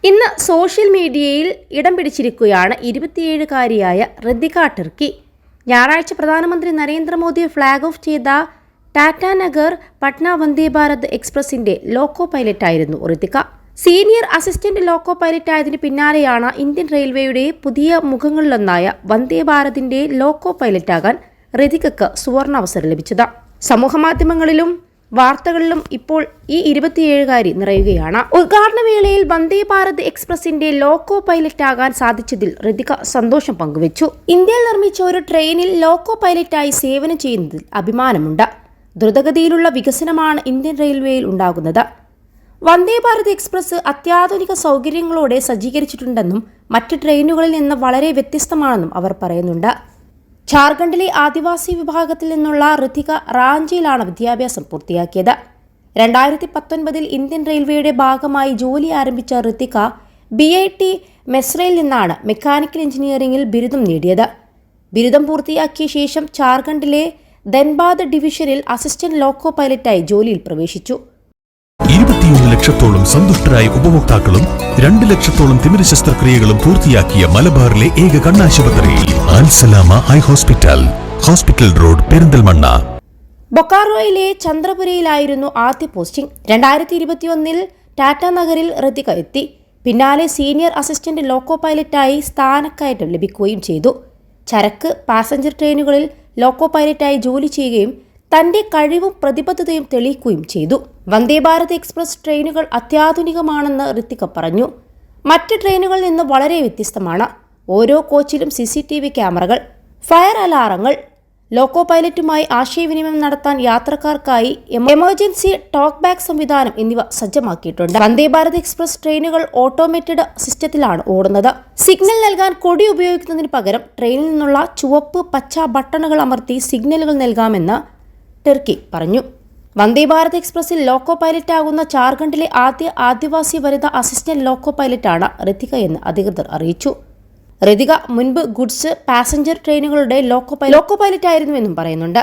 ഇന്ന് സോഷ്യൽ മീഡിയയിൽ ഇടം പിടിച്ചിരിക്കുകയാണ് 27-കാരിയായ ഋതിക ടർക്കി. ഞായറാഴ്ച പ്രധാനമന്ത്രി നരേന്ദ്രമോദി ഫ്ളാഗ് ഓഫ് ചെയ്ത Tatanagar Patna Vande Bharat എക്സ്പ്രസിന്റെ loco പൈലറ്റായിരുന്നു Ritika. Senior assistant loco പൈലറ്റായതിനു പിന്നാലെയാണ് ഇന്ത്യൻ റെയിൽവേയുടെ പുതിയ മുഖങ്ങളിലൊന്നായ വന്ദേ ഭാരതിന്റെ ലോക്കോ പൈലറ്റാകാൻ ഋതികയ്ക്ക് സുവർണാവസരം ലഭിച്ചത്. സമൂഹമാധ്യമങ്ങളിലും വാർത്തകളിലും ഇപ്പോൾ ഈ 27-കാരി നിറയുകയാണ്. ഉദ്ഘാടന വേളയിൽ വന്ദേ ഭാരത് എക്സ്പ്രസിന്റെ ലോക്കോ പൈലറ്റാകാൻ സാധിച്ചതിൽ ഋതിക സന്തോഷം പങ്കുവച്ചു. ഇന്ത്യയിൽ നിർമ്മിച്ച ഒരു ട്രെയിനിൽ ലോക്കോ പൈലറ്റായി സേവനം ചെയ്യുന്നതിൽ അഭിമാനമുണ്ട്. ദ്രുതഗതിയിലുള്ള വികസനമാണ് ഇന്ത്യൻ റെയിൽവേയിൽ ഉണ്ടാകുന്നത്. വന്ദേ ഭാരത് എക്സ്പ്രസ് അത്യാധുനിക സൗകര്യങ്ങളോടെ സജ്ജീകരിച്ചിട്ടുണ്ടെന്നും മറ്റ് ട്രെയിനുകളിൽ നിന്ന് വളരെ വ്യത്യസ്തമാണെന്നും അവർ പറയുന്നുണ്ട്. ഝാർഖണ്ഡിലെ ആദിവാസി വിഭാഗത്തിൽ നിന്നുള്ള ഋതിക റാഞ്ചിയിലാണ് വിദ്യാഭ്യാസം പൂർത്തിയാക്കിയത്. 2019 ഇന്ത്യൻ റെയിൽവേയുടെ ഭാഗമായി ജോലി ആരംഭിച്ച ഋതിക BIT മെസ്രയിൽ നിന്നാണ് മെക്കാനിക്കൽ എഞ്ചിനീയറിംഗിൽ ബിരുദം നേടിയത്. ബിരുദം പൂർത്തിയാക്കിയ ശേഷം ഝാർഖണ്ഡിലെ ധൻബാദ് ഡിവിഷനിൽ അസിസ്റ്റന്റ് ലോക്കോ പൈലറ്റായി ജോലിയിൽ പ്രവേശിച്ചു. 21 ലക്ഷത്തോളം സന്തുഷ്ടരായ ഉപഭോക്താക്കളും 2 ലക്ഷത്തോളം തിമിര ശസ്ത്രക്രിയകളും പൂർത്തിയാക്കിയ മലബാറിലെ ഏക കണ്ണാശുപത്രി Al Salama eye hospital, hospital road, Perinthalmanna. ബൊക്കാറോയിലെ ചന്ദ്രപുരയിലായിരുന്നു ആദ്യ പോസ്റ്റിംഗ്. 2021 ടാറ്റാനഗറിൽ ഋതിക എത്തി. പിന്നാലെ സീനിയർ അസിസ്റ്റന്റ് ലോക്കോ പൈലറ്റായി സ്ഥാനക്കയറ്റം ലഭിക്കുകയും ചെയ്തു. ചരക്ക് പാസഞ്ചർ ട്രെയിനുകളിൽ ലോക്കോ പൈലറ്റായി ജോലി ചെയ്യുകയും തന്റെ കഴിവും പ്രതിബദ്ധതയും തെളിയിക്കുകയും ചെയ്തു. വന്ദേ ഭാരത് എക്സ്പ്രസ് ട്രെയിനുകൾ അത്യാധുനികമാണെന്ന് ഋതിക പറഞ്ഞു. മറ്റ് ട്രെയിനുകളിൽ നിന്ന് വളരെ വ്യത്യസ്തമാണ്. ഓരോ കോച്ചിലും CCTV ക്യാമറകൾ, ഫയർ അലാറങ്ങൾ, ലോക്കോ പൈലറ്റുമായി ആശയവിനിമയം നടത്താൻ യാത്രക്കാർക്കായി എമർജൻസി ടോക്ക് ബാക്ക് സംവിധാനം എന്നിവ സജ്ജമാക്കിയിട്ടുണ്ട്. വന്ദേ ഭാരത് എക്സ്പ്രസ് ട്രെയിനുകൾ ഓട്ടോമേറ്റഡ് സിസ്റ്റത്തിലാണ് ഓടുന്നത്. സിഗ്നൽ നൽകാൻ കൊടി ഉപയോഗിക്കുന്നതിന് പകരം ട്രെയിനിൽ നിന്നുള്ള ചുവപ്പ്, പച്ച ബട്ടണുകൾ അമർത്തി സിഗ്നലുകൾ നൽകാമെന്ന് ടർക്കി പറഞ്ഞു. വന്ദേ ഭാരത് എക്സ്പ്രസിൽ ലോക്കോ പൈലറ്റാകുന്ന ഝാർഖണ്ഡിലെ ആദ്യ ആദിവാസി വനിതാ അസിസ്റ്റന്റ് ലോക്കോ പൈലറ്റാണ് ഋതിക എന്ന് അധികൃതർ അറിയിച്ചു. ഋതിക മുൻപ് ഗുഡ്സ്, പാസഞ്ചർ ട്രെയിനുകളുടെ ലോക്കോ പൈലറ്റായിരുന്നുവെന്നും പറയുന്നുണ്ട്.